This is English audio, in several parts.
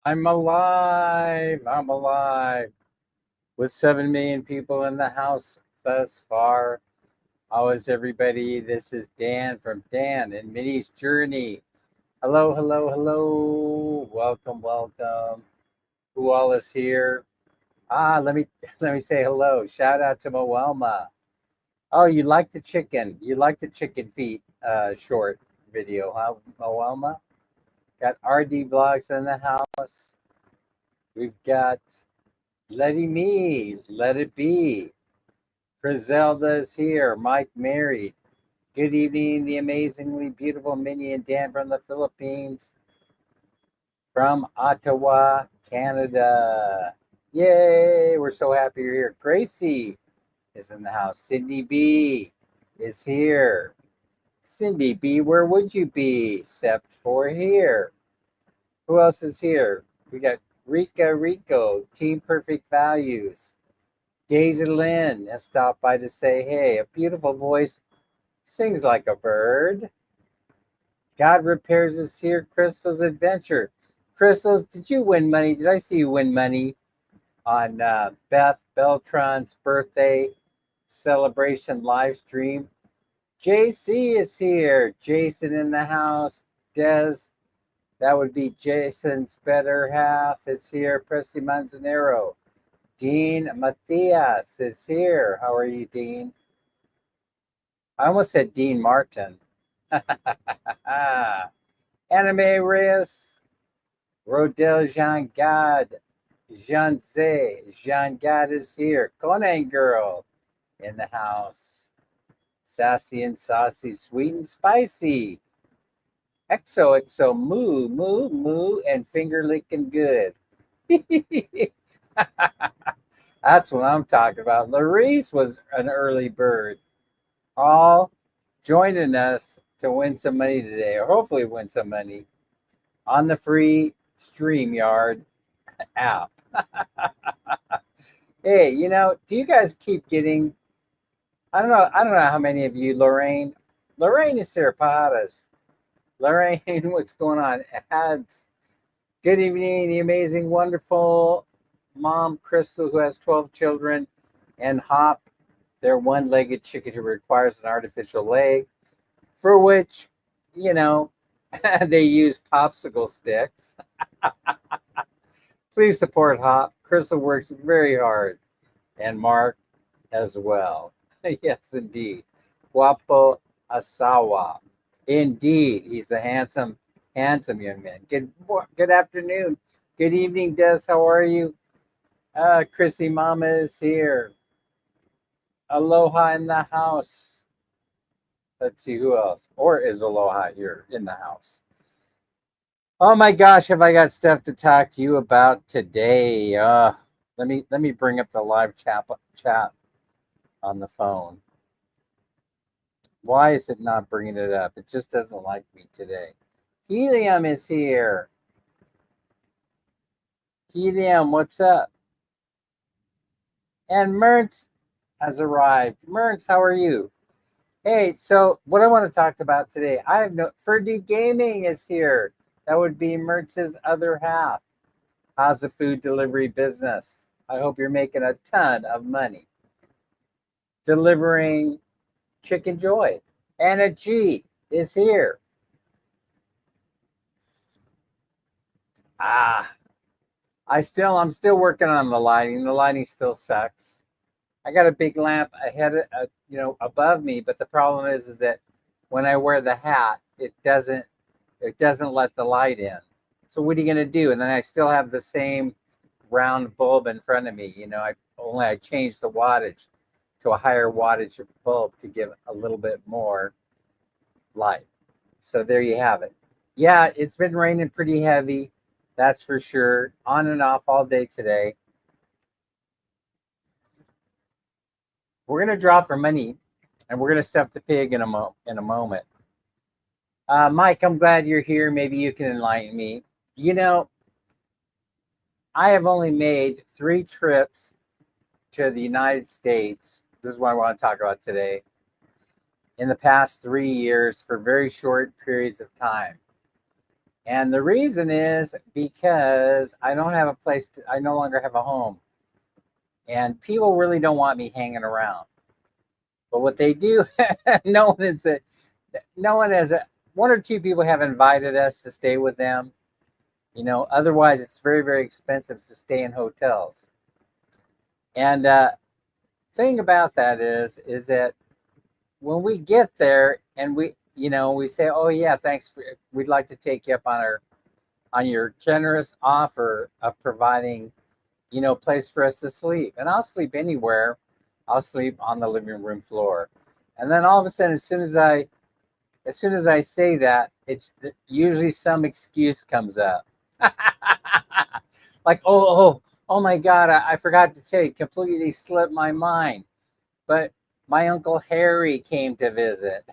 I'm alive. I'm alive. With 7 million people in the house thus far. How is everybody? This is Dan from Dan and Minnie's Journey. Hello, hello, hello. Welcome, welcome. Who all is here? Let me say hello. Shout out to Moelma. Oh, you like the chicken. You like the chicken feet short video, huh, Moelma? Got RD Vlogs in the house. We've got Letty Me, Let It Be. Griselda's here. Mike married. Good evening, the amazingly beautiful Minnie and Dan from the Philippines, from Ottawa, Canada. Yay! We're so happy you're here. Gracie is in the house. Cindy B is here. Cindy B, where would you be except for here? Who else is here? We got Rika Rico, Team Perfect Values. Daisy Lynn has stopped by to say, hey, a beautiful voice sings like a bird. God Repairs is here. Crystal's Adventure. Crystals, did you win money? Did I see you win money on Beth Beltran's birthday celebration live stream? JC is here. Jason in the house. Des, that would be Jason's better half, is here. Presley Manzanero. Dean Matias is here. How are you, Dean? I almost said Dean Martin. Anime Reyes, Rodel Jean Gad, Jean Zay, Jean Gad is here. Conan Girl in the house. Sassy and Saucy, Sweet and Spicy. XOXO, Moo, Moo, Moo, and Finger Licking Good. That's what I'm talking about. Larice was an early bird, all joining us to win some money today, or hopefully win some money on the free StreamYard app. Hey, do you guys keep getting? I don't know how many of you, Lorraine is here, Paras. Lorraine, what's going on? Ads. Good evening, the amazing, wonderful mom, Crystal, who has 12 children, and Hop, their one-legged chicken who requires an artificial leg, for which, you know, they use popsicle sticks. Please support Hop. Crystal works very hard, and Mark as well. Yes, indeed. Guapo Asawa. Indeed, he's a handsome, handsome young man. Good afternoon. Good evening, Des. How are you? Chrissy Mama is here. Aloha in the house. Let's see who else. Or is Aloha here in the house? Oh my gosh, have I got stuff to talk to you about today? Let me bring up the live chat on the phone. Why is it not bringing it up? It just doesn't like me today. Helium is here. Helium, what's up? And Mertz has arrived. Mertz, how are you? Hey, so what I want to talk about today, I have Ferdy Gaming is here. That would be Mertz's other half. How's the food delivery business? I hope you're making a ton of money delivering Chicken Joy. Anna G is here. I'm still working on the lighting. The lighting still sucks. I got a big lamp above me, but the problem is that when I wear the hat, it doesn't let the light in. So what are you going to do? And then I still have the same round bulb in front of me. I changed the wattage to a higher wattage bulb to give a little bit more light. So there you have it. Yeah, it's been raining pretty heavy. That's for sure. On and off all day today. We're going to draw for money, and we're going to stuff the pig in a moment. Mike, I'm glad you're here. Maybe you can enlighten me. I have only made 3 trips to the United States. This is what I want to talk about today. In the past 3 years for very short periods of time. And the reason is because I don't have a place I no longer have a home. And people really don't want me hanging around. But what they do, no one is a, no one has a, one or two people have invited us to stay with them. Otherwise it's very, very expensive to stay in hotels. And thing about that is that when we get there and we say, oh yeah, thanks we'd like to take you up on your generous offer of providing, place for us to sleep. And I'll sleep anywhere. I'll sleep on the living room floor. And then all of a sudden, as soon as I say that, it's usually some excuse comes up. Like, oh my God, I forgot to tell you, completely slipped my mind. But my Uncle Harry came to visit.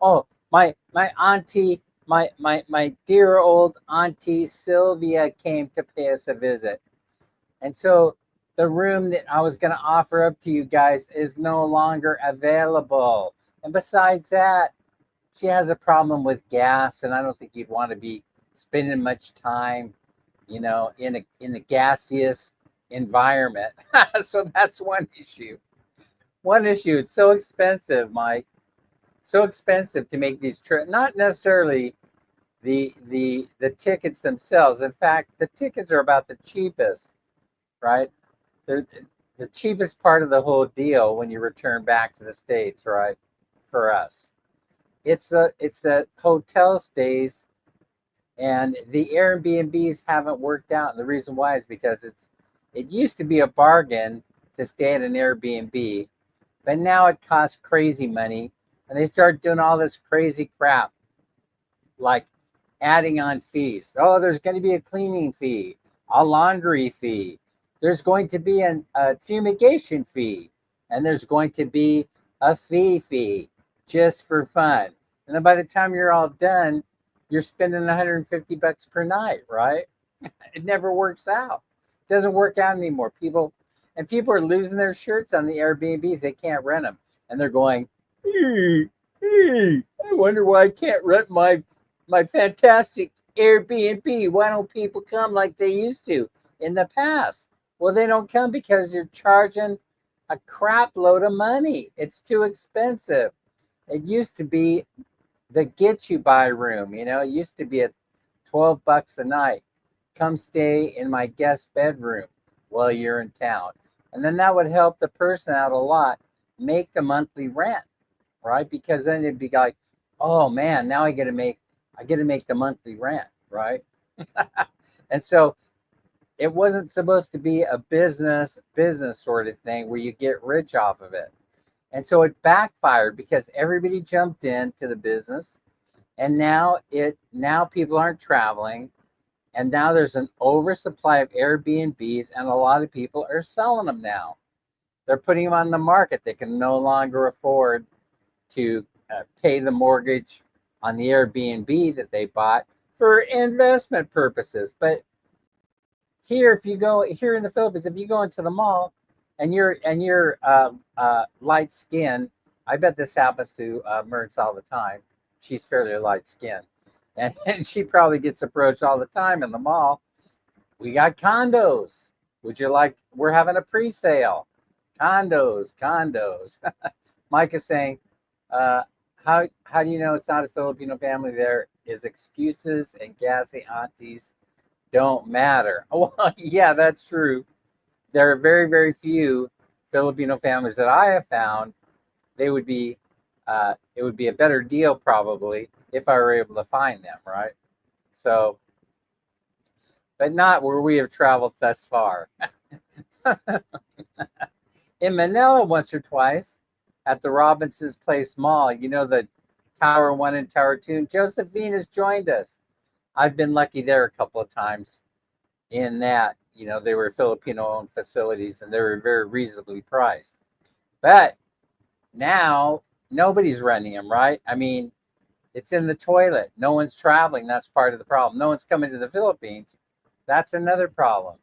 Oh, my auntie, my dear old auntie Sylvia came to pay us a visit. And so the room that I was going to offer up to you guys is no longer available. And besides that, she has a problem with gas, and I don't think you'd want to be spending much time, in a gaseous environment. So that's one issue. One issue. It's so expensive, Mike. So expensive to make these trips. Not necessarily the tickets themselves. In fact, the tickets are about the cheapest, right? They're the cheapest part of the whole deal when you return back to the States, right? For us. It's the hotel stays and the Airbnbs haven't worked out. And the reason why is because it used to be a bargain to stay at an Airbnb, but now it costs crazy money. And they start doing all this crazy crap like adding on fees. Oh, there's going to be a cleaning fee, a laundry fee. There's going to be a fumigation fee, and there's going to be a fee just for fun. And then by the time you're all done, you're spending $150 per night, right? It never works out. It doesn't work out anymore. People are losing their shirts on the Airbnbs. They can't rent them, and they're going, I wonder why I can't rent my fantastic Airbnb. Why don't people come like they used to in the past? Well, they don't come because you're charging a crap load of money. It's too expensive. It used to be the get you by room, it used to be at $12 a night. Come stay in my guest bedroom while you're in town. And then that would help the person out a lot, make the monthly rent, right? Because then it'd be like, oh man, now I get to make the monthly rent, right? And so it wasn't supposed to be a business sort of thing where you get rich off of it. And so it backfired because everybody jumped into the business, and now people aren't traveling, and now there's an oversupply of Airbnbs, and a lot of people are selling them now. They're putting them on the market. They can no longer afford to pay the mortgage on the Airbnb that they bought for investment purposes. But here in the Philippines, if you go into the mall and you're light skinned, I bet this happens to Mertz all the time. She's fairly light skinned, and she probably gets approached all the time in the mall. We got condos. Would you like? We're having a pre-sale. Condos. Mike is saying, how do you know it's not a Filipino family? There is excuses, and gassy aunties don't matter. Well, yeah, that's true. There are very, very few Filipino families that I have found. It would be a better deal probably if I were able to find them, right? So, but not where we have traveled thus far. In Manila, once or twice at the Robinson's Place Mall, the Tower 1 and Tower 2. Josephine has joined us. I've been lucky there a couple of times in that, they were Filipino-owned facilities and they were very reasonably priced. But now nobody's renting them, right? I mean, it's in the toilet. No one's traveling. That's part of the problem. No one's coming to the Philippines. That's another problem.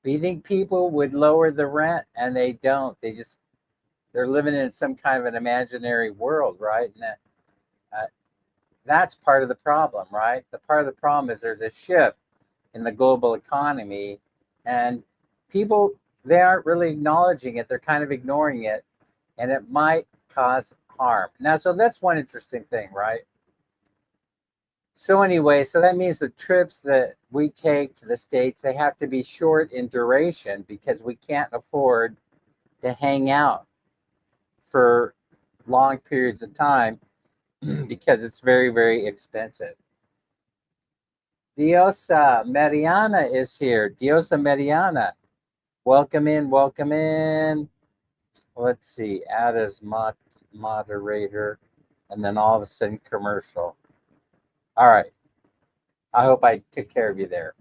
But you think people would lower the rent, and they don't. They're living in some kind of an imaginary world, right? And that's part of the problem, right? The part of the problem is there's a shift in the global economy, and people, they aren't really acknowledging it. They're kind of ignoring it, and it might cause harm. Now, so that's one interesting thing, right? So anyway, so that means the trips that we take to the States, they have to be short in duration because we can't afford to hang out for long periods of time because it's very, very expensive. Diosa Mariana is here. Diosa Mariana. Welcome in, welcome in. Let's see, add as moderator, and then all of a sudden commercial. All right. I hope I took care of you there.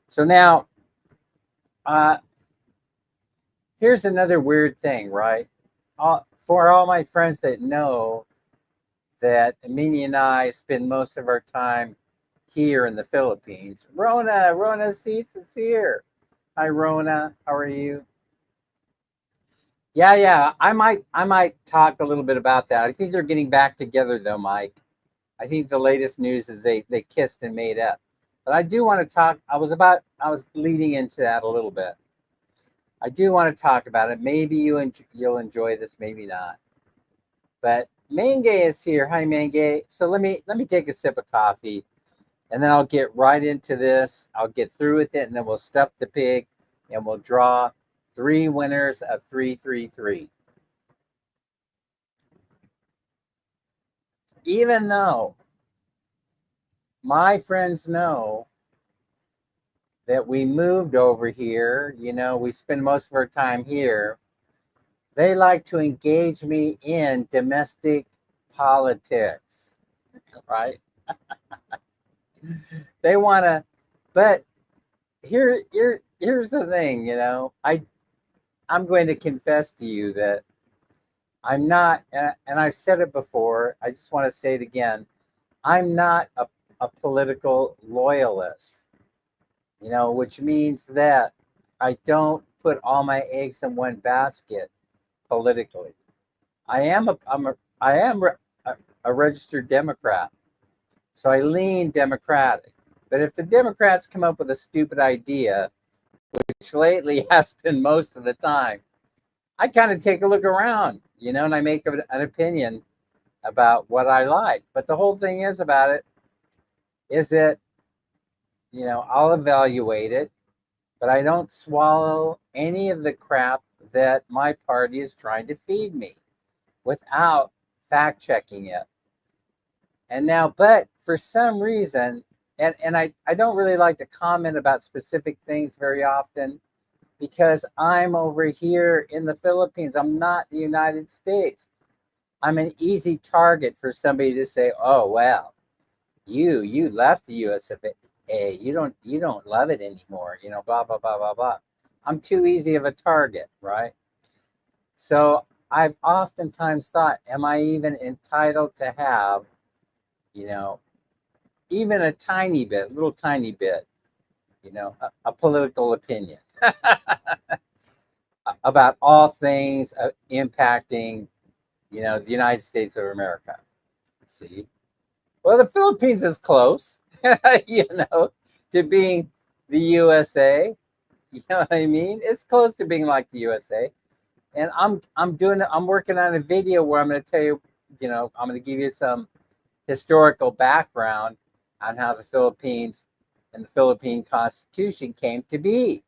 So now, uh, here's another weird thing, right? For all my friends that know that Amini and I spend most of our time here in the Philippines. Rona Cease is here. Hi, Rona. How are you? Yeah. I might talk a little bit about that. I think they're getting back together, though, Mike. I think the latest news is they kissed and made up. But I do want to talk. I was leading into that a little bit. I do want to talk about it. Maybe you'll enjoy this, maybe not. But Mange is here. Hi, Mange. So let me take a sip of coffee, and then I'll get right into this. I'll get through with it, and then we'll stuff the pig, and we'll draw three winners of 333. Even though my friends know that we moved over here, we spend most of our time here, they like to engage me in domestic politics, right? They want to, but here's the thing, I'm going to confess to you that I'm not, and I've said it before, I just want to say it again, I'm not a political loyalist, which means that I don't put all my eggs in one basket politically. I am a registered Democrat, so I lean Democratic. But if the Democrats come up with a stupid idea, which lately has been most of the time, I kind of take a look around, and I make an opinion about what I like. But the whole thing is about it is that, I'll evaluate it, but I don't swallow any of the crap that my party is trying to feed me without fact checking it. And now, but for some reason, and I don't really like to comment about specific things very often because I'm over here in the Philippines. I'm not in the United States. I'm an easy target for somebody to say, "Oh, well, you left the USFA. You don't love it anymore. Blah blah blah blah blah." I'm too easy of a target, right? So I've oftentimes thought, am I even entitled to have, you know, even a tiny bit, little tiny bit, a political opinion about all things impacting, the United States of America. See, well, the Philippines is close, to being the USA. You know what I mean? It's close to being like the USA. And I'm working on a video where I'm going to tell you, I'm going to give you some historical background on how the Philippines and the Philippine Constitution came to be.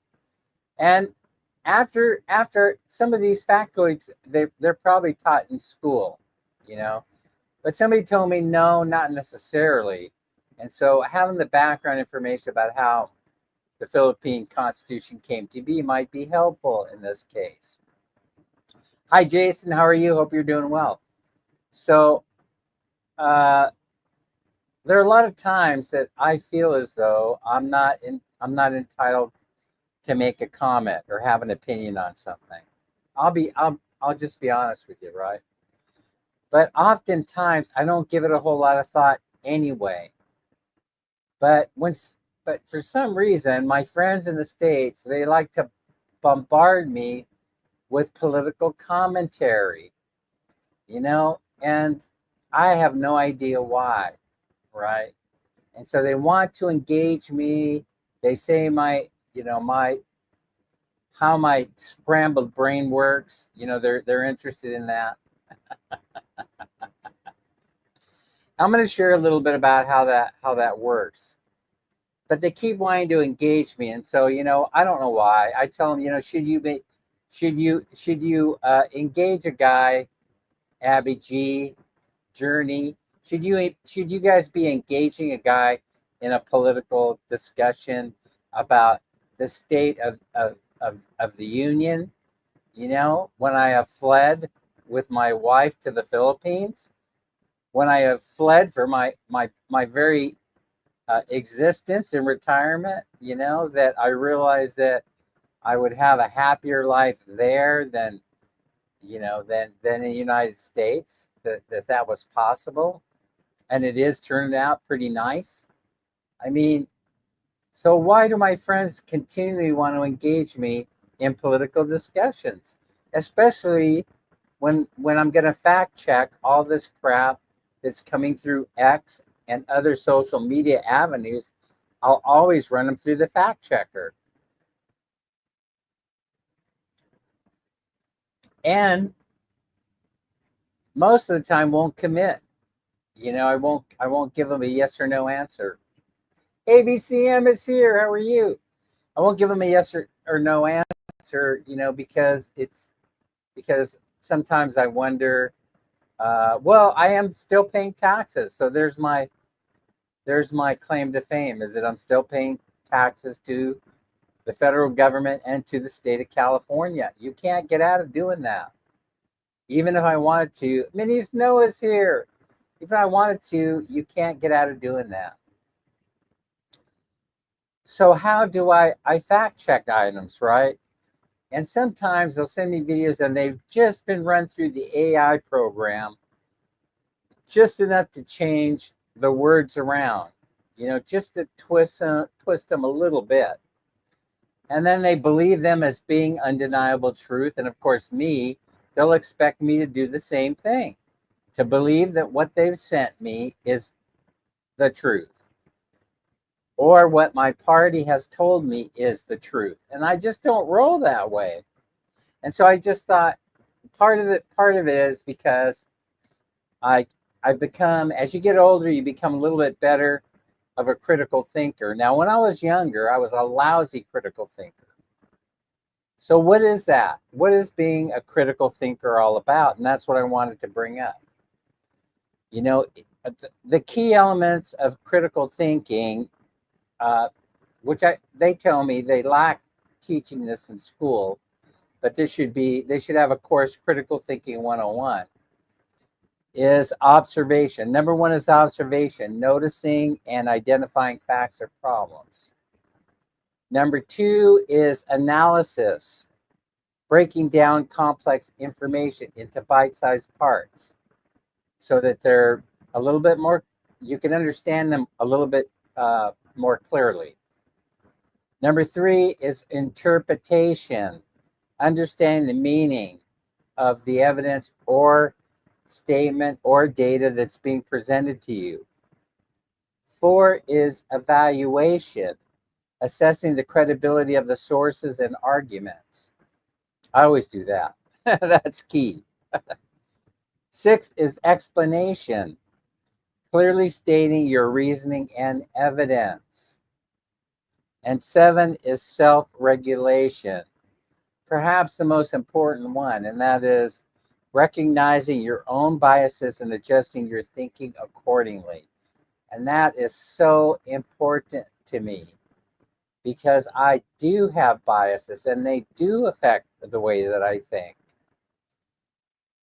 And after some of these factoids, they're probably taught in school, But somebody told me no, not necessarily. And so having the background information about how the Philippine Constitution came to be might be helpful in this case. Hi, Jason. How are you? Hope you're doing well. So, there are a lot of times that I feel as though I'm not entitled to make a comment or have an opinion on something. I'll just be honest with you, right? But oftentimes I don't give it a whole lot of thought anyway. But for some reason, my friends in the States, they like to bombard me with political commentary, and I have no idea why. right? And so they want to engage me. They say how my scrambled brain works. They're interested in that. I'm going to share a little bit about how that works. But they keep wanting to engage me, and so I don't know why. I tell them, should you engage a guy, Abby G, Journey? Should you guys be engaging a guy in a political discussion about the state of the union? When I have fled with my wife to the Philippines, when I have fled for my very existence in retirement, that I realized that I would have a happier life there than in the United States, that was possible. And it is turned out pretty nice. I mean, so why do my friends continually want to engage me in political discussions, especially when I'm going to fact check all this crap that's coming through X and other social media avenues? I'll always run them through the fact checker. And most of the time won't commit. I won't give them a yes or no answer. ABCM is here. How are you? I won't give them a yes or no answer, because sometimes I wonder, well, I am still paying taxes. So there's my claim to fame, is that I'm still paying taxes to the federal government and to the state of California. You can't get out of doing that. Even if I wanted to, Minnie's Noah's here. If I wanted to, you can't get out of doing that. So how do I fact check items, right? And sometimes they'll send me videos and they've just been run through the AI program just enough to change the words around, just to twist them a little bit. And then they believe them as being undeniable truth. And of course, they'll expect me to do the same thing, to believe that what they've sent me is the truth, or what my party has told me is the truth. And I just don't roll that way. And so I just thought part of it is because I've become, as you get older, you become a little bit better of a critical thinker. Now, when I was younger, I was a lousy critical thinker. So what is that? What is being a critical thinker all about? And that's what I wanted to bring up. The key elements of critical thinking, which they tell me they lack teaching this in school, but they should have a course, Critical Thinking 101, is observation. Number one is observation, noticing and identifying facts or problems. Number two is analysis, breaking down complex information into bite-sized parts so that they're a little bit more, you can understand them a little bit more clearly. Number three is interpretation, understanding the meaning of the evidence or statement or data that's being presented to you. Four is evaluation, assessing the credibility of the sources and arguments. I always do that. That's key. Six is explanation, clearly stating your reasoning and evidence. And seven is self-regulation, perhaps the most important one, and that is recognizing your own biases and adjusting your thinking accordingly. And that is so important to me because I do have biases and they do affect the way that I think.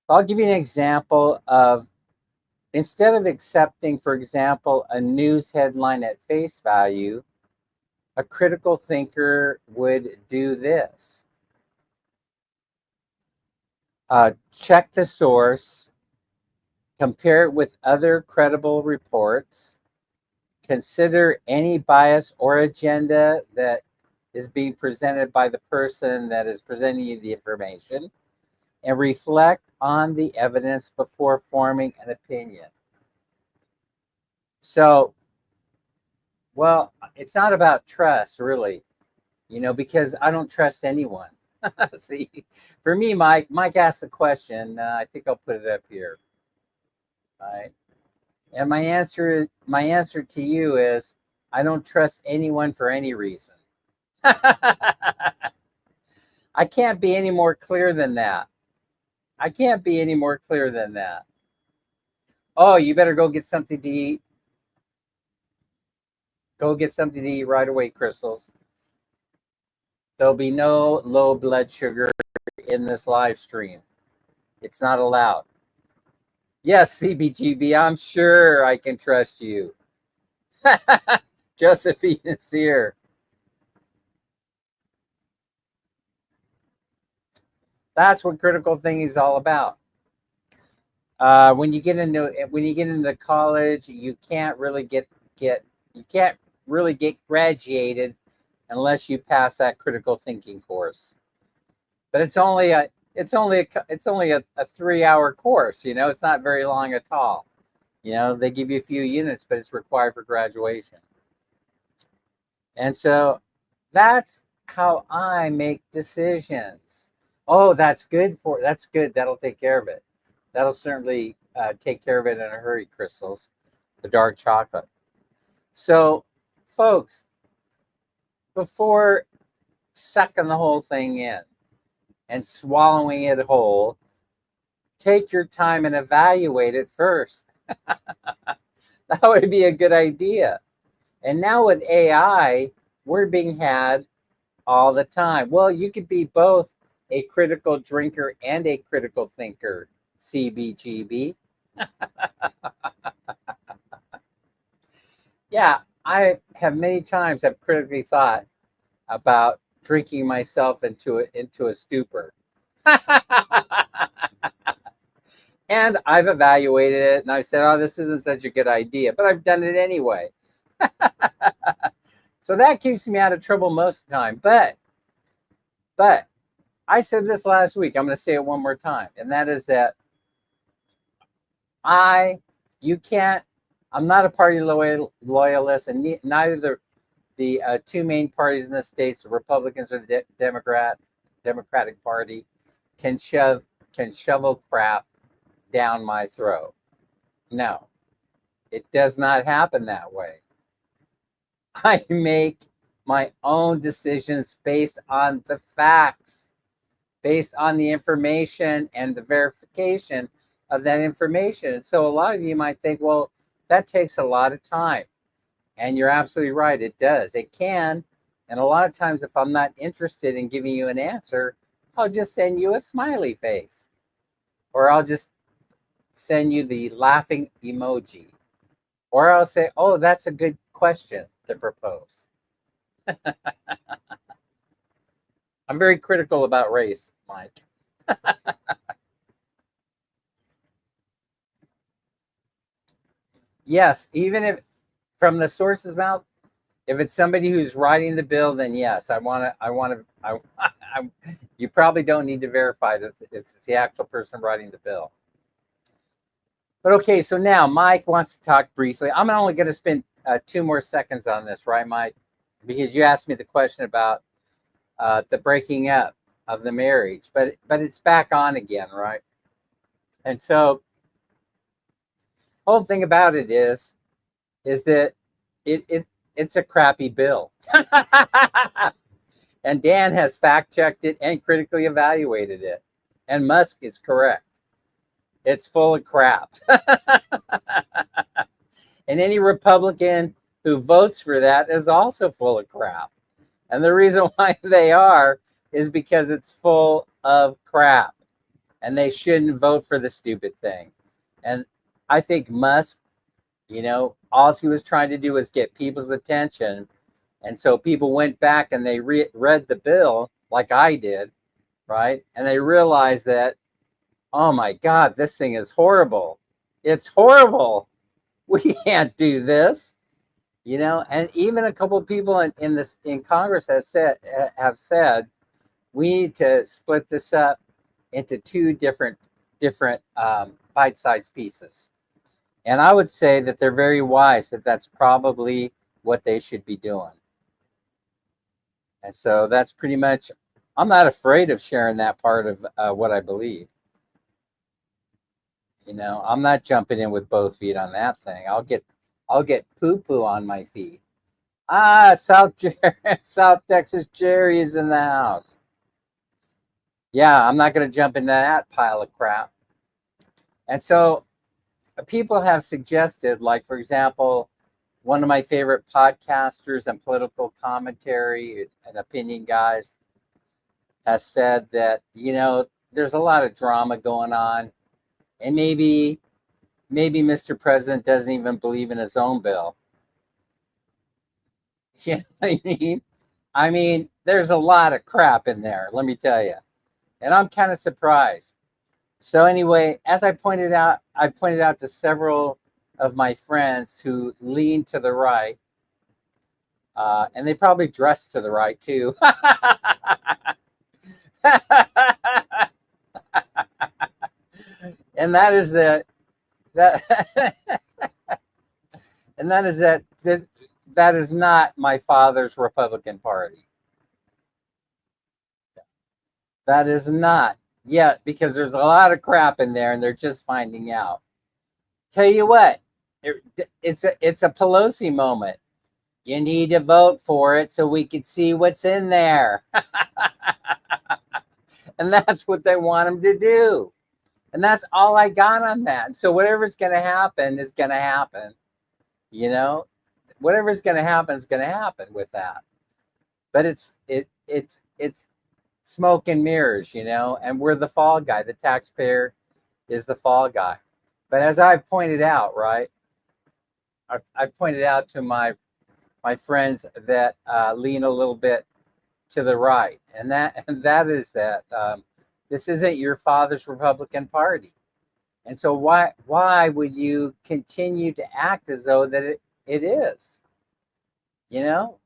I'll give you an example of, instead of accepting, for example, a news headline at face value, a critical thinker would do this. Check the source, compare it with other credible reports, consider any bias or agenda that is being presented by the person that is presenting you the information, and reflect on the evidence before forming an opinion. So, well, it's not about trust, really, because I don't trust anyone. See, for me, Mike asked the question. I think I'll put it up here. All right. And my answer to you is I don't trust anyone for any reason. I can't be any more clear than that. I can't be any more clear than that. Oh, you better go get something to eat. Go get something to eat right away, Crystals. There'll be no low blood sugar in this live stream. It's not allowed. Yes, CBGB, I'm sure I can trust you. Josephine is here. That's what critical thinking is all about. When you get into college, you can't really get graduated unless you pass that critical thinking course. But it's only a 3-hour course. It's not very long at all. They give you a few units, but it's required for graduation. And so that's how I make decisions. Oh, that's good. That'll take care of it. That'll certainly take care of it in a hurry, Crystals. The dark chocolate. So, folks, before sucking the whole thing in and swallowing it whole, take your time and evaluate it first. That would be a good idea. And now with AI, we're being had all the time. Well, you could be both a critical drinker and a critical thinker, CBGB. Yeah, I have many times have critically thought about drinking myself into a stupor. And I've evaluated it and I said, oh, this isn't such a good idea, but I've done it anyway. So that keeps me out of trouble most of the time. But I said this last week. I'm going to say it one more time. And that is that I'm not a party loyalist, and neither the two main parties in the states, the Republicans or the Democratic Party, can shovel crap down my throat. No, it does not happen that way. I make my own decisions based on the facts, based on the information and the verification of that information. So a lot of you might think, well, that takes a lot of time. And you're absolutely right, it does. It can. And a lot of times, if I'm not interested in giving you an answer, I'll just send you a smiley face. Or I'll just send you the laughing emoji. Or I'll say, oh, that's a good question to propose. I'm very critical about race, Mike. Yes, even if from the source's mouth, if it's somebody who's writing the bill, then yes, you probably don't need to verify that it's the actual person writing the bill. But okay, so now Mike wants to talk briefly. I'm only going to spend 2 more seconds on this, right, Mike? Because you asked me the question about the breaking up of the marriage, but it's back on again, right? And so, the whole thing about it is that it's a crappy bill. And Dan has fact checked it and critically evaluated it. And Musk is correct. It's full of crap. And any Republican who votes for that is also full of crap. And the reason why they are is because it's full of crap. And they shouldn't vote for the stupid thing. And I think Musk, all he was trying to do was get people's attention. And so people went back and they read the bill like I did, right? And they realized that, oh my God, this thing is horrible. It's horrible. We can't do this, And even a couple of people in Congress have said we need to split this up into 2 different bite-sized pieces. And I would say that they're very wise, that that's probably what they should be doing. And so that's pretty much, I'm not afraid of sharing that part of what I believe. I'm not jumping in with both feet on that thing. I'll get poo poo on my feet. South South Texas Jerry is in the house. Yeah, I'm not going to jump into that pile of crap. And so people have suggested, like, for example, one of my favorite podcasters and political commentary and opinion guys has said that, there's a lot of drama going on, and maybe Mr. President doesn't even believe in his own bill. You know what I mean? I mean, there's a lot of crap in there, let me tell you. And I'm kind of surprised. So anyway, as I've pointed out to several of my friends who lean to the right, and they probably dress to the right too. And that is that and that is that that is not my father's Republican Party. That is not yet, because there's a lot of crap in there and they're just finding out. Tell you what, it's a Pelosi moment. You need to vote for it so we can see what's in there. And that's what they want them to do. And that's all I got on that. So whatever's going to happen is going to happen. Whatever's going to happen is going to happen with that. But it's smoke and mirrors, and we're the fall guy. The taxpayer is the fall guy. But as I've pointed out, right, I've pointed out to my friends that lean a little bit to the right, and that is that this isn't your father's Republican Party. And so why would you continue to act as though that it is?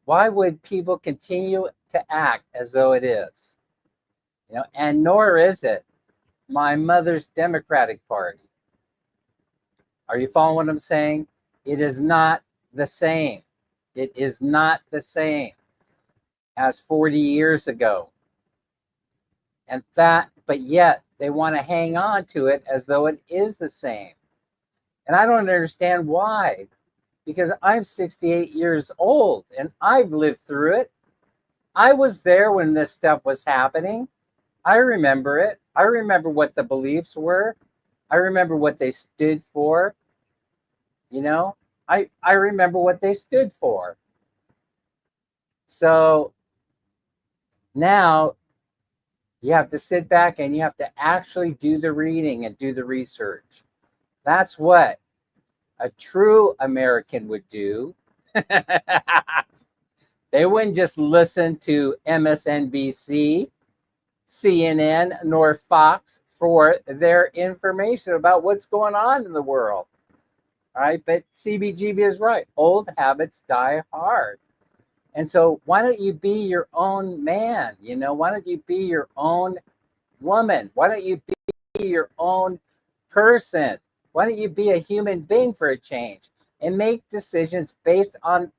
Why would people continue to act as though it is? And nor is it my mother's Democratic Party. Are you following what I'm saying? It is not the same. It is not the same as 40 years ago. But yet they want to hang on to it as though it is the same. And I don't understand why, because I'm 68 years old and I've lived through it. I was there when this stuff was happening. I remember it. I remember what the beliefs were. I remember what they stood for. I remember what they stood for. So now you have to sit back and you have to actually do the reading and do the research. That's what a true American would do. They wouldn't just listen to MSNBC, CNN, nor Fox for their information about what's going on in the world. All right, but CBGB is right. Old habits die hard. And so why don't you be your own man? Why don't you be your own woman? Why don't you be your own person? Why don't you be a human being for a change and make decisions based on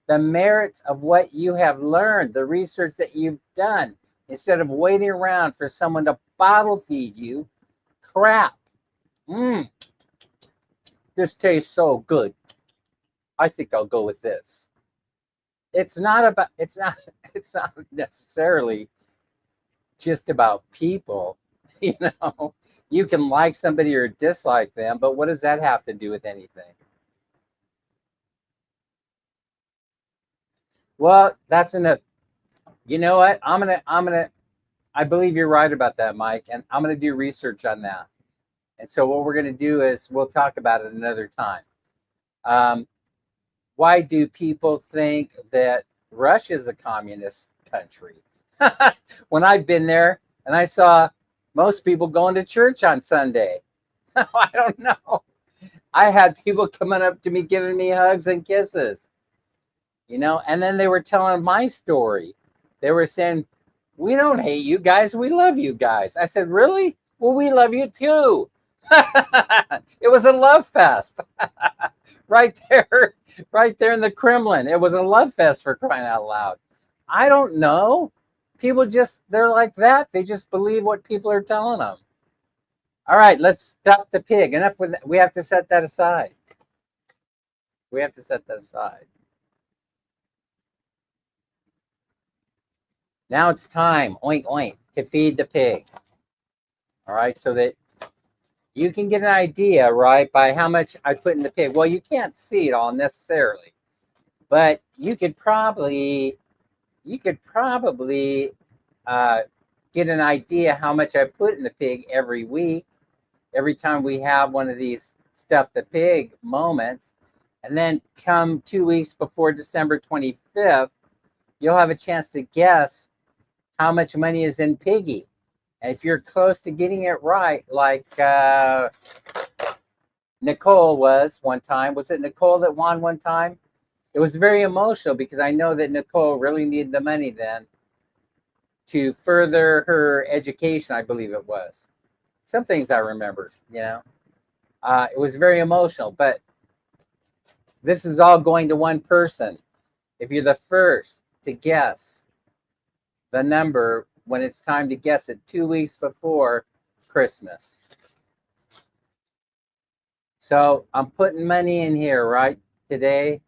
the merits of what you have learned, the research that you've done, instead of waiting around for someone to bottle feed you crap. This tastes so good. I think I'll go with this. It's not necessarily just about people. You can like somebody or dislike them, but what does that have to do with anything? Well, that's enough. You know what? I believe you're right about that, Mike, and I'm gonna do research on that. And so what we're gonna do is we'll talk about it another time. Why do people think that Russia is a communist country? When I've been there and I saw most people going to church on Sunday. I don't know. I had people coming up to me, giving me hugs and kisses, and then they were telling my story. They were saying, we don't hate you guys. We love you guys. I said, really? Well, we love you too. It was a love fest. Right there, right there in the Kremlin. It was a love fest, for crying out loud. I don't know. People just, they're like that. They just believe what people are telling them. All right, let's stuff the pig. Enough with that. We have to set that aside. We have to set that aside. Now it's time, oink oink, to feed the pig. All right, so that you can get an idea, right, by how much I put in the pig. Well, you can't see it all necessarily, but you could probably get an idea how much I put in the pig every week, every time we have one of these stuff the pig moments. And then come 2 weeks before December 25th, you'll have a chance to guess how much money is in piggy. And if you're close to getting it right, like Nicole was one time, was it Nicole that won one time? It was very emotional because I know that Nicole really needed the money then to further her education, I believe it was. Some things I remember, it was very emotional, but this is all going to one person. If you're the first to guess the number when it's time to guess it 2 weeks before Christmas. So I'm putting money in here right today.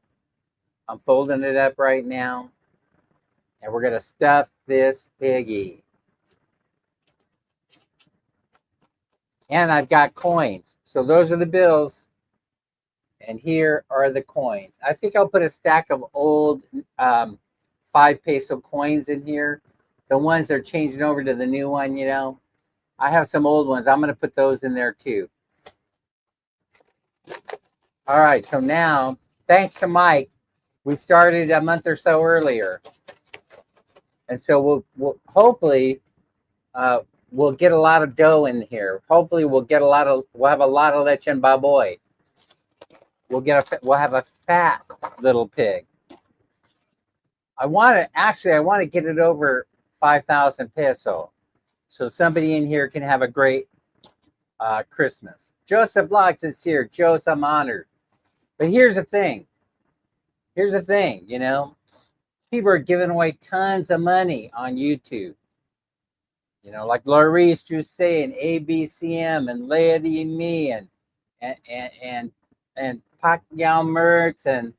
I'm folding it up right now. And we're going to stuff this piggy. And I've got coins. So those are the bills. And here are the coins. I think I'll put a stack of old 5 peso coins in here. The ones that are changing over to the new one, I have some old ones. I'm going to put those in there too. All right. So now, thanks to Mike, we started a month or so earlier. And so we'll hopefully we'll get a lot of dough in here. Hopefully we'll have a lot of leche and baboy. We'll have a fat little pig. I want to get it over 5,000 peso, so somebody in here can have a great Christmas. Joseph Locks is here. Joseph, I'm honored. But here's the thing. People are giving away tons of money on YouTube. Like Laurice Jusset and ABCM and Lady and Me and Pacquiao Mertz and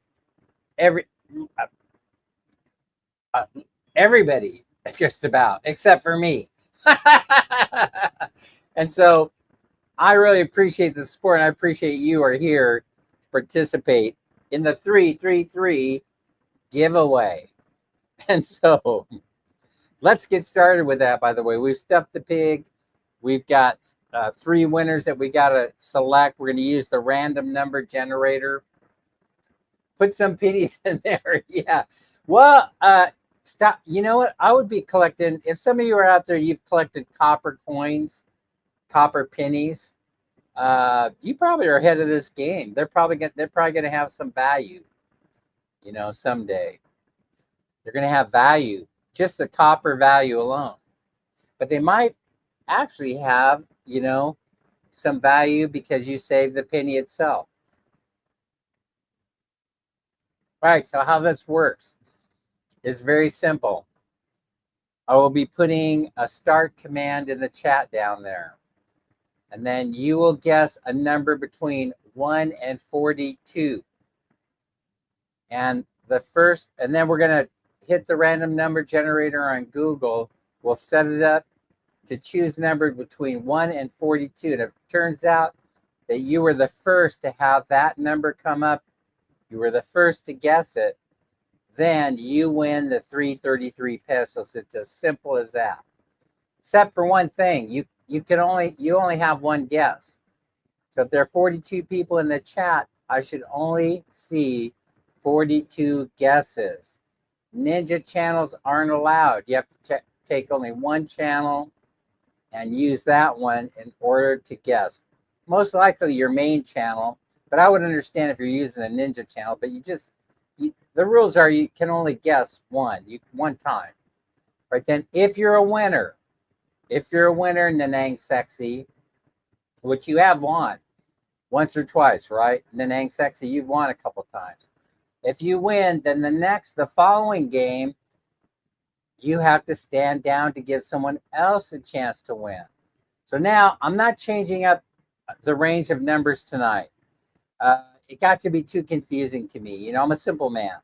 everybody, just about, except for me. And so I really appreciate the support, and I appreciate you are here to participate in the 333 giveaway. And so let's get started with that. By the way, we've stuffed the pig. We've got 3 winners that we got to select. We're going to use the random number generator. Put some pennies in there. Yeah. Well, stop. You know what? I would be collecting, if some of you are out there, you've collected copper coins, copper pennies. You probably are ahead of this game. They're probably going to have some value, someday. They're going to have value, just the copper value alone. But they might actually have, some value because you saved the penny itself. All right, so how this works is very simple. I will be putting a start command in the chat down there. And then you will guess a number between 1 and 42. And then we're going to hit the random number generator on Google. We'll set it up to choose a number between 1 and 42. And if it turns out that you were the first to have that number come up, you were the first to guess it, then you win the 333 pesos. It's as simple as that. Except for one thing, you only have one guess. So if there are 42 people in the chat, I should only see 42 guesses. Ninja channels aren't allowed. You have to take only one channel and use that one in order to guess. Most likely your main channel, but I would understand if you're using a ninja channel, but the rules are you can only guess one time. Right then, if you're a winner, Nanang Sexy, which you have won once or twice, right? And then Ang Sexy, you've won a couple times. If you win, then the following game, you have to stand down to give someone else a chance to win. So now I'm not changing up the range of numbers tonight. It got to be too confusing to me. You know, I'm a simple man.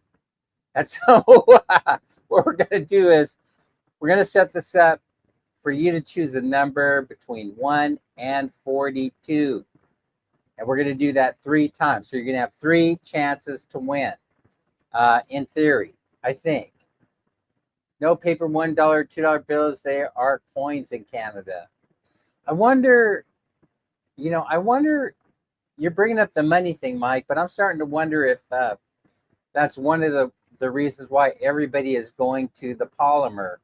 And so what we're going to do is we're going to set this up for you to choose a number between 1 and 42. And we're going to do that 3 times. So you're going to have 3 chances to win, in theory, I think. No paper $1, $2 bills. They are coins in Canada. I wonder, you're bringing up the money thing, Mike, but I'm starting to wonder if that's one of the reasons why everybody is going to the polymer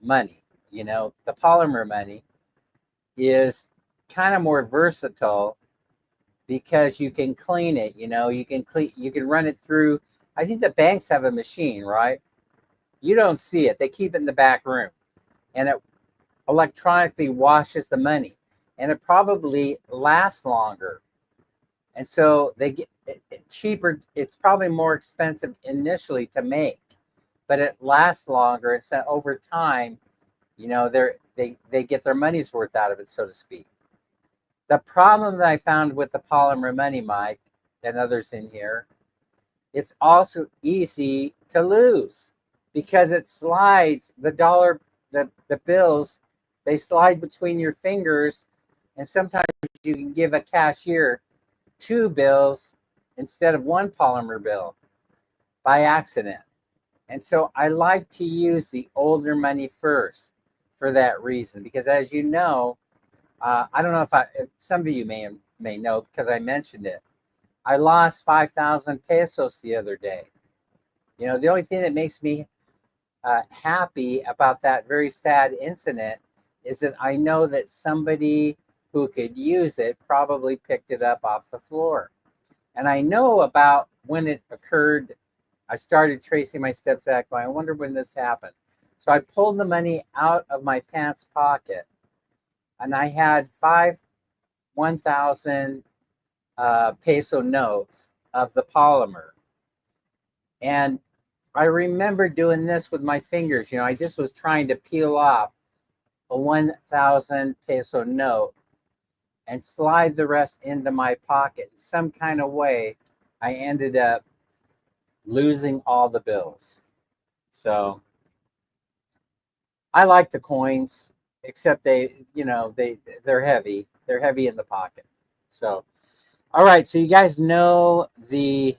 money. You know, the polymer money is kind of more versatile because you can clean it. You know, you can run it through. I think the banks have a machine, right? You don't see it. They keep it in the back room, and it electronically washes the money, and it probably lasts longer. And so they get it cheaper. It's probably more expensive initially to make, but it lasts longer. It's that over time, you know, they get their money's worth out of it, so to speak. The problem that I found with the polymer money, Mike, and others in here, it's also easy to lose because it slides the bills, they slide between your fingers, and sometimes you can give a cashier 2 bills instead of 1 polymer bill by accident. And so I like to use the older money first for that reason, because as you know, I don't know if some of you may know because I mentioned it. I lost 5,000 pesos the other day. You know, the only thing that makes me happy about that very sad incident is that I know that somebody who could use it probably picked it up off the floor. And I know about when it occurred. I started tracing my steps back, going, I wonder when this happened. So I pulled the money out of my pants pocket, and I had 1,000 peso notes of the polymer. And I remember doing this with my fingers. You know, I just was trying to peel off a 1,000 peso note and slide the rest into my pocket. Some kind of way, I ended up losing all the bills. So I like the coins, except they're heavy. They're heavy in the pocket. So, all right. So you guys know the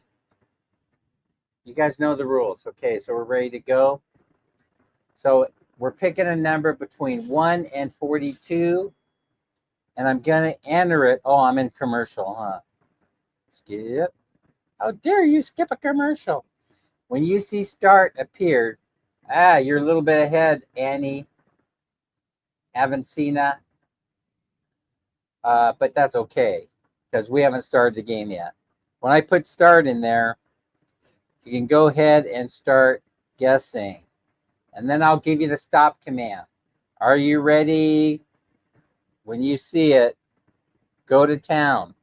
rules. Okay, so we're ready to go. So we're picking a number between 1 and 42, and I'm gonna enter it. Oh, I'm in commercial, huh? Skip. How dare you skip a commercial? When you see start appeared, you're a little bit ahead, Annie Avancina. But that's okay because we haven't started the game yet. When I put start in there, you can go ahead and start guessing. And then I'll give you the stop command. Are you ready? When you see it, go to town.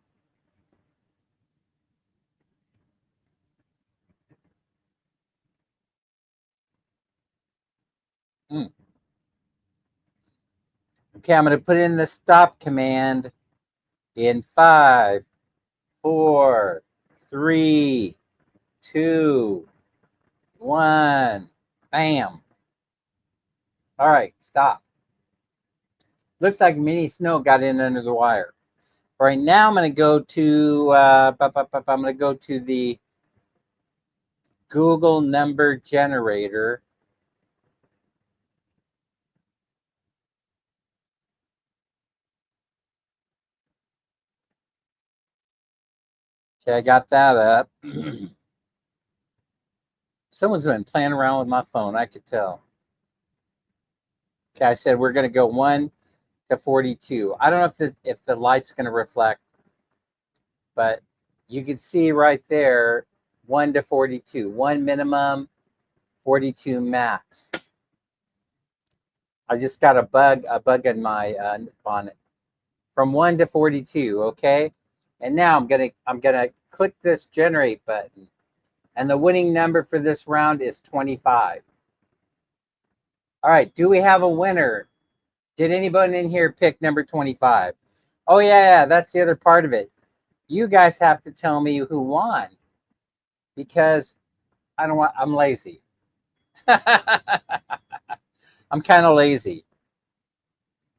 Okay, I'm going to put in the stop command in 5, 4, 3, 2, 1. Bam. All right, stop. Looks like Mini Snow got in under the wire. All right, now I'm going to go to the Google number generator. Okay, I got that up. Someone's been playing around with my phone, I could tell. Okay, I said we're going to go 1 to 42. I don't know if the light's going to reflect, but you can see right there 1 to 42. 1 minimum, 42 max. I just got a bug in my bonnet. from 1 to 42, okay? And now I'm gonna click this generate button, and the winning number for this round is 25. All right, do we have a winner? Did anybody in here pick number 25? Oh yeah, that's the other part of it. You guys have to tell me who won, because I'm lazy. I'm kind of lazy.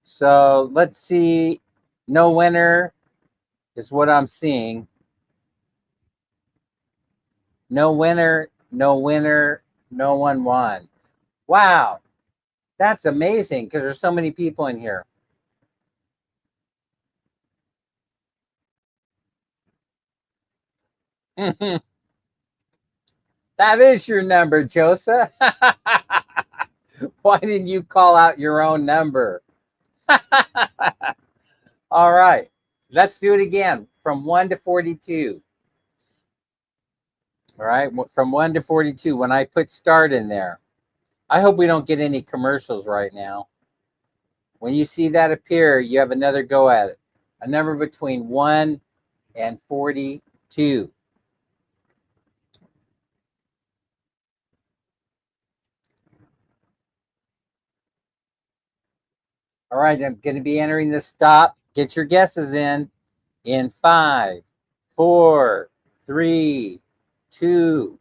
So let's see. No winner is what I'm seeing. No winner, no winner, no one won. Wow, that's amazing because there's so many people in here. That is your number, Joseph. Why didn't you call out your own number? All right, let's do it again from 1 to 42. All right, from 1 to 42 when I put start in there. I hope we don't get any commercials right now. When you see that appear, you have another go at it. A number between 1 and 42. All right, I'm going to be entering the stop. Get your guesses in 5, 4, 3, 2,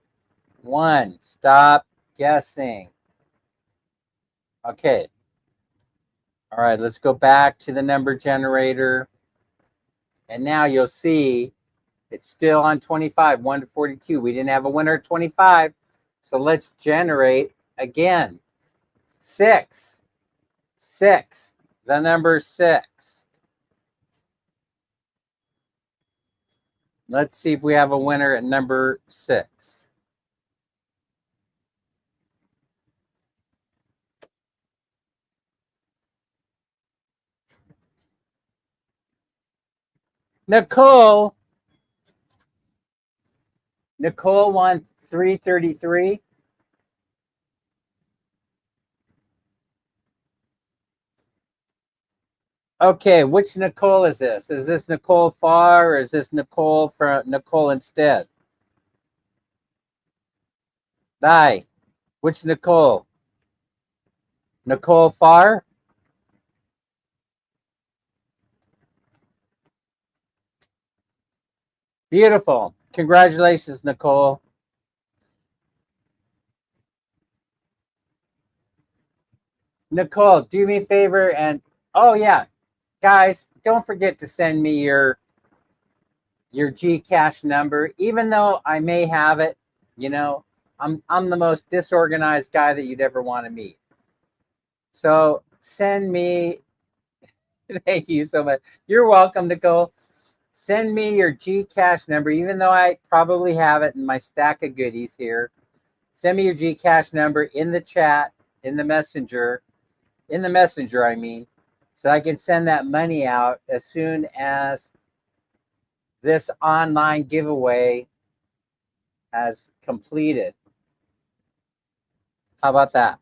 1. Stop guessing. Okay. All right, let's go back to the number generator. And now you'll see it's still on 25, 1 to 42. We didn't have a winner at 25. So let's generate again. 6. 6. The number 6. Let's see if we have a winner at number 6. Nicole. Nicole won 333. Okay, which Nicole is this? Is this Nicole Farr or is this Nicole from Nicole instead? Die. Which Nicole? Nicole Farr? Beautiful. Congratulations, Nicole. Nicole, do me a favor and oh yeah, guys, don't forget to send me your GCASH number. Even though I may have it, you know, I'm the most disorganized guy that you'd ever want to meet. So send me. Thank you so much. You're welcome, Nicole. Send me your GCASH number, even though I probably have it in my stack of goodies here. Send me your GCASH number in the chat, in the messenger, I mean, so I can send that money out as soon as this online giveaway has completed. How about that?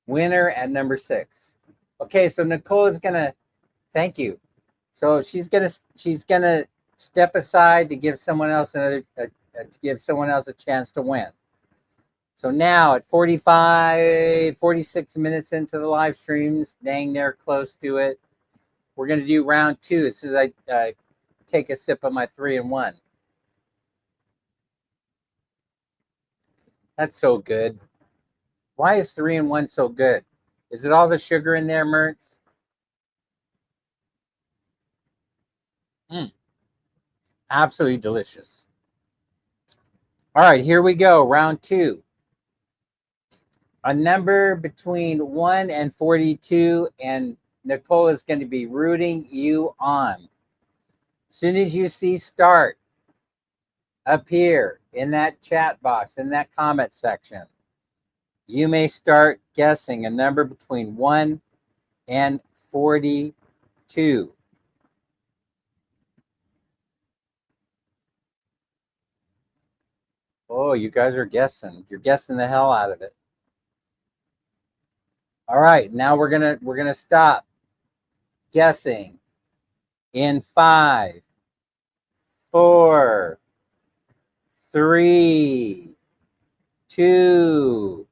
Winner at number 6. Okay, so Nicole is gonna, thank you. So she's gonna step aside to give someone else a chance to win. So now at 45, 46 minutes into the live streams, dang near close to it, we're going to do round 2 as soon as I take a sip of my 3-in-1. That's so good. Why is 3-in-1 so good? Is it all the sugar in there, Mertz? Absolutely delicious. All right, here we go. Round 2. A number between 1 and 42, and Nicole is going to be rooting you on. As soon as you see start up here in that chat box, in that comment section, you may start guessing a number between 1 and 42. Oh, you guys are guessing. You're guessing the hell out of it. All right, now we're gonna stop guessing. In 5, 4, 3, 2,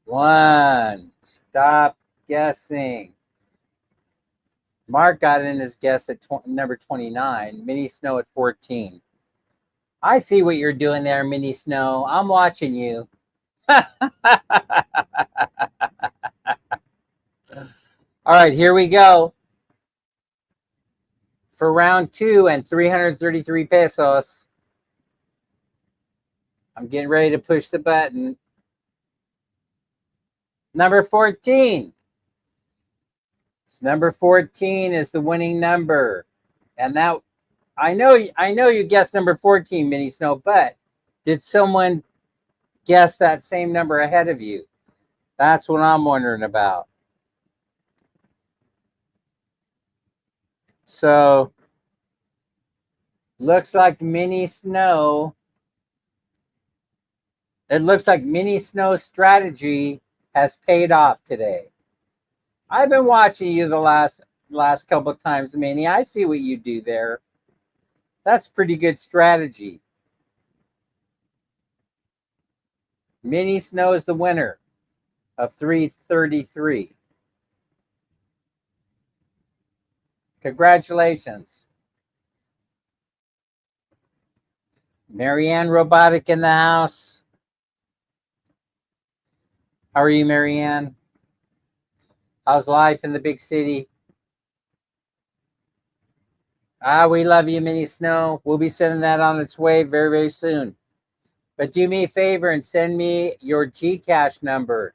1. Stop guessing. Mark got in his guess at number 29. Mini Snow at 14. I see what you're doing there, Mini Snow. I'm watching you. All right, here we go. For round 2 and 333 pesos. I'm getting ready to push the button. Number 14. Number 14 is the winning number. And that I know you guessed number 14, Mini Snow, but did someone guess that same number ahead of you? That's what I'm wondering about. So looks like Mini Snow. It looks like Mini Snow's strategy has paid off today. I've been watching you the last couple of times, Minnie. I see what you do there. That's pretty good strategy. Mini Snow is the winner of 333. Congratulations. Marianne Robotic in the house. How are you, Marianne? How's life in the big city? We love you, Mini Snow. We'll be sending that on its way very, very soon. But do me a favor and send me your GCASH number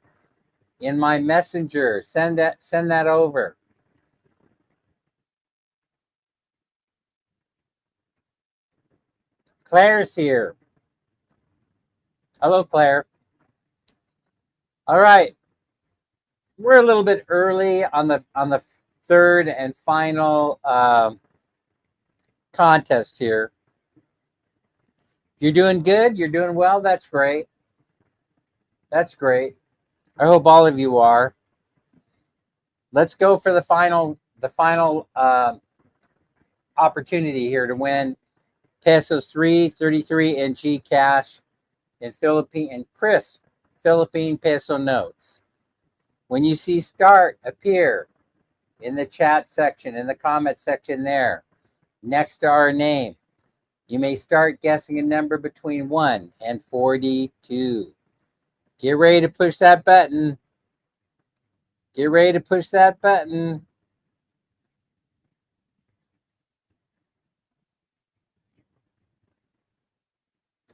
in my messenger. Send that over. Claire's here. Hello, Claire. All right. We're a little bit early on the third and final contest here. You're doing good. You're doing well. That's great. That's great. I hope all of you are. Let's go for the final opportunity here to win pesos 333 in GCash in Philippine and crisp Philippine peso notes. When you see start appear in the chat section, in the comment section there, next to our name, you may start guessing a number between 1 and 42. Get ready to push that button. Get ready to push that button.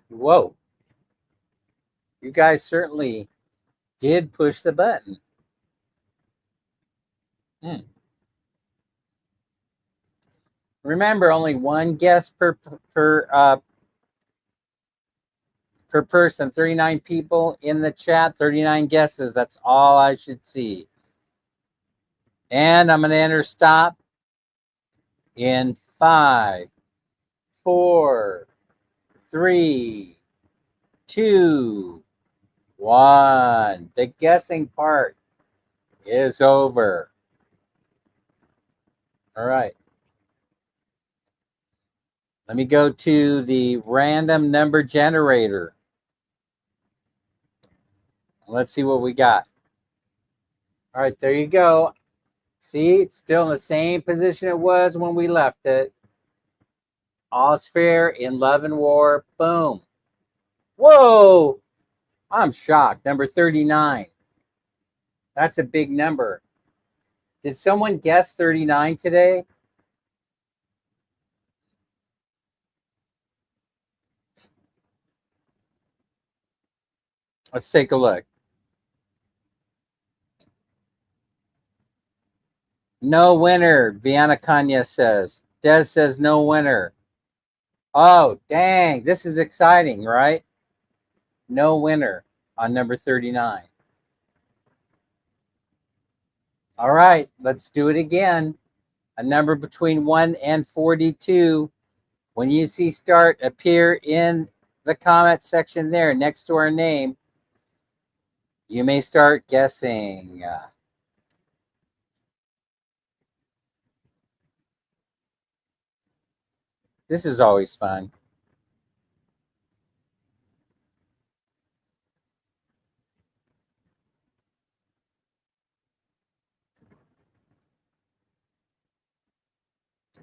Whoa. You guys certainly did push the button. Remember, only one guess per person. 39 people in the chat. 39 guesses. That's all I should see. And I'm going to enter stop in 5, 4, 3, 2, 1. The guessing part is over. All right. Let me go to the random number generator. Let's see what we got. All right, there you go. See, it's still in the same position it was when we left it. All's fair in love and war. Boom. Whoa. I'm shocked. Number 39. That's a big number. Did someone guess 39 today? Let's take a look. No winner, Viana Kanya says. Des says no winner. Oh, dang. This is exciting, right? No winner on number 39. All right, let's do it again. A number between 1 and 42. When you see start appear in the comment section there next to our name, you may start guessing. This is always fun.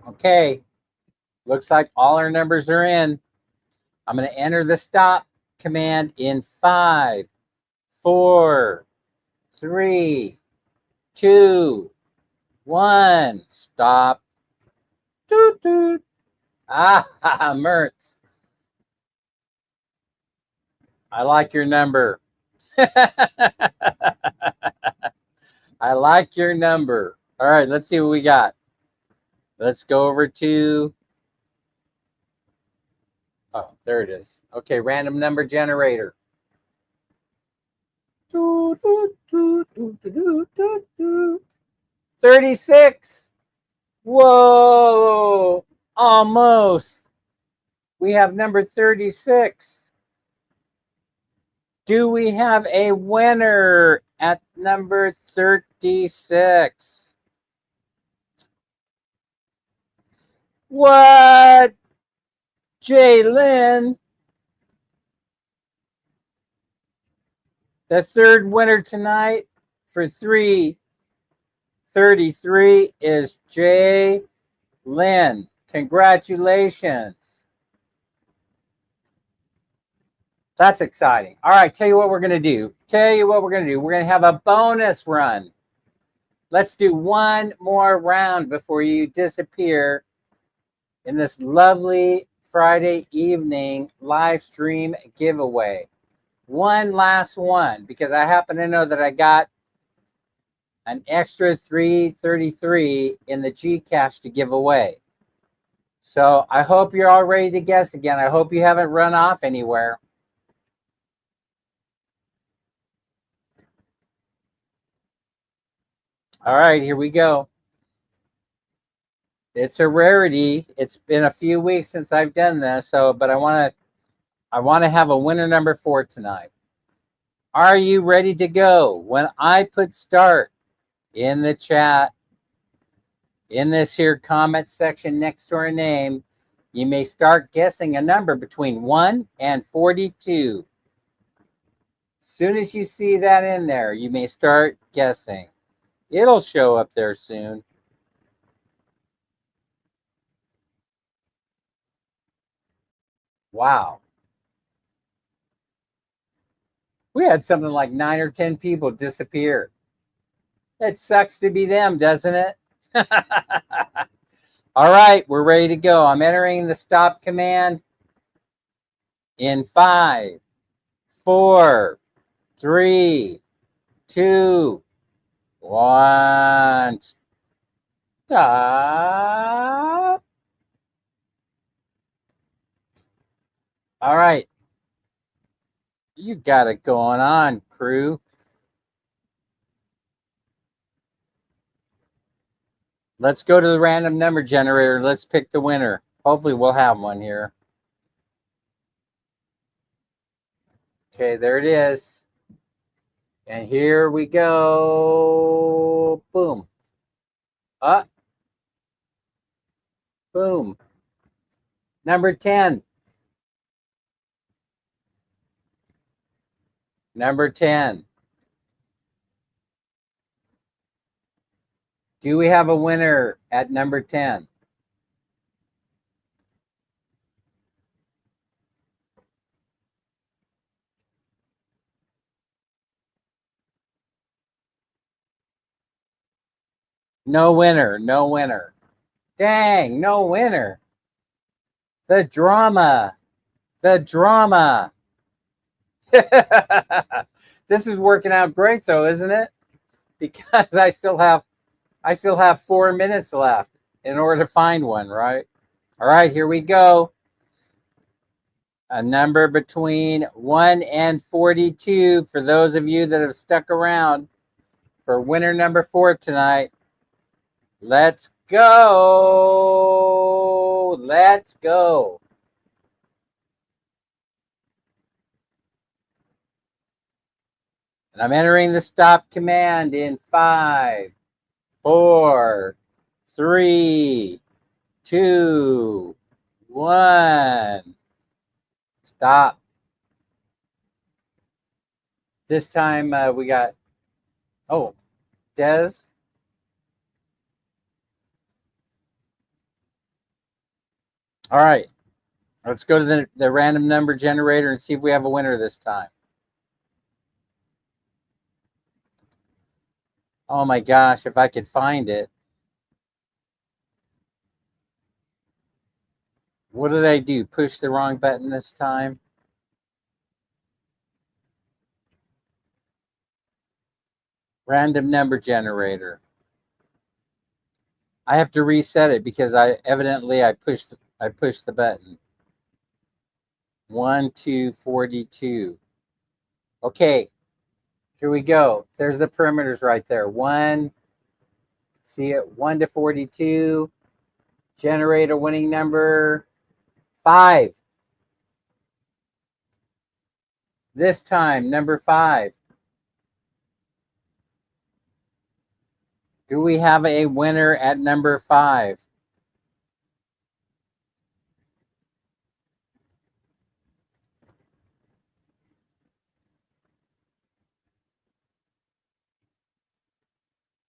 Okay, looks like all our numbers are in. I'm going to enter the stop command in 5, 4, 3, 2, 1. Stop. Doot, doot. Ah, Mertz. I like your number. I like your number. All right, let's see what we got. Let's go over to. Oh, there it is. Okay, random number generator. 36. Whoa, almost. We have number 36. Do we have a winner at number 36? What? Jalen, the third winner tonight for 333 is Jay Lynn. Congratulations. That's exciting. All right, tell you what we're going to do. We're going to have a bonus run. Let's do one more round before you disappear in this lovely Friday evening live stream giveaway. One last one, because I happen to know that I got an extra 333 in the GCASH to give away. So I hope you're all ready to guess again. I hope you haven't run off anywhere. All right, here we go. It's a rarity. It's been a few weeks since I've done this, but I want to have a winner number 4 tonight. Are you ready to go? When I put start in the chat, in this here comment section next to our name, you may start guessing a number between 1 and 42. As soon as you see that in there, you may start guessing. It'll show up there soon. Wow. We had something like 9 or 10 people disappear. It sucks to be them, doesn't it? All right, we're ready to go. I'm entering the stop command in 5, 4, 3, 2, 1. Stop. All right. You got it going on, crew. Let's go to the random number generator. Let's pick the winner. Hopefully we'll have one here. Okay, there it is. And here we go. Boom. Up. Boom. Number 10. Number 10. Do we have a winner at number 10? No winner. No winner. Dang, no winner. The drama. The drama. This is working out great though, isn't it? Because I still have 4 minutes left in order to find one, right? All right, here we go. A number between 1 and 42 for those of you that have stuck around for winner number 4 tonight. Let's go. Let's go. And I'm entering the stop command in 5, 4, 3, 2, 1. Stop. This time we got, oh, Des. All right. Let's go to the random number generator and see if we have a winner this time. Oh my gosh, if I could find it. What did I do? Push the wrong button this time? Random number generator. I have to reset it because I pushed the button. 1, 2, 42. Okay, here we go. There's the perimeters right there. 1, see it, 1 to 42. Generate a winning number 5. This time, number 5. Do we have a winner at number 5?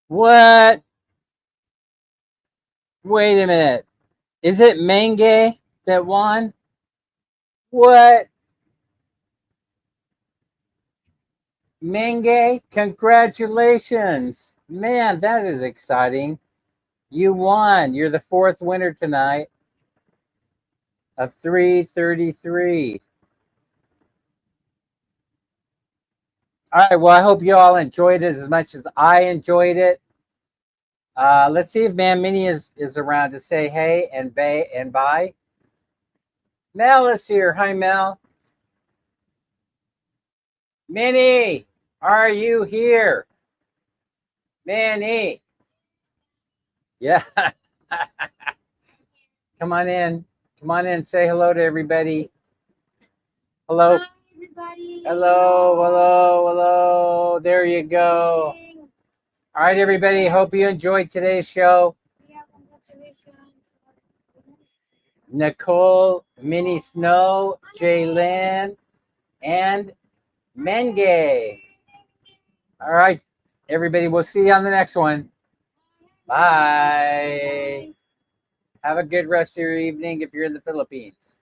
What? Wait a minute. Is it Menge that won? What? Menge, congratulations. Man, that is exciting. You won. You're the 4th winner tonight of 333. All right, well, I hope you all enjoyed it as much as I enjoyed it. Let's see if Man Minnie is around to say hey and bye. Mel is here. Hi, Mel. Minnie, are you here? Minnie. Yeah. Come on in. Come on in. Say hello to everybody. Hello. Hi, everybody. Hello. There you go. All right, everybody. Hope you enjoyed today's show. Yeah, congratulations. Nicole, Minnie Snow, Jaylyn, and Menge. All right, everybody. We'll see you on the next one. Bye. Have a good rest of your evening if you're in the Philippines.